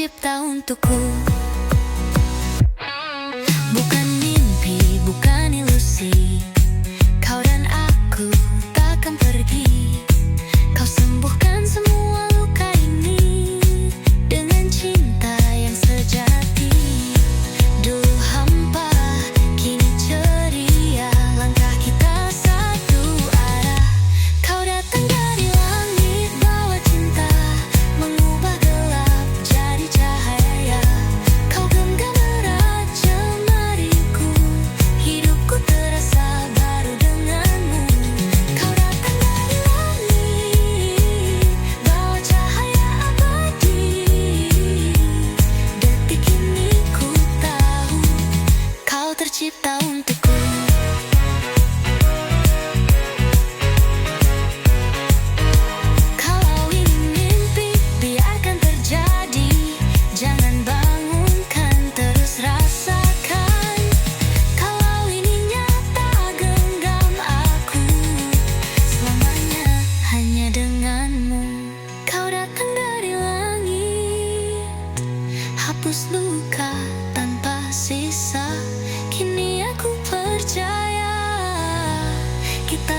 tercipta untukku. Bukan mimpi, bukan ilusi, kau dan aku takkan pergi. Kau sembuhkan semua luka ini dengan cinta yang sejati. Dulu hampa, kini ceria, langkah kita satu arah. Kau datang dari langit, bawa cinta, mengubah gelap jadi cahaya. Kau genggam erat jemariku, hidupku terasa baru denganmu. Kau datang dari langit, bawa cahaya abadi. Detik ini ku tahu, kau tercipta untukku. Kalau ini mimpi, biarkan terjadi. Jangan bangunkan, terus rasakan. Kalau ini nyata, genggam aku. Selamanya hanya denganmu. Kau datang dari langit, hapus luka tanpa sisa. Kini aku percaya kita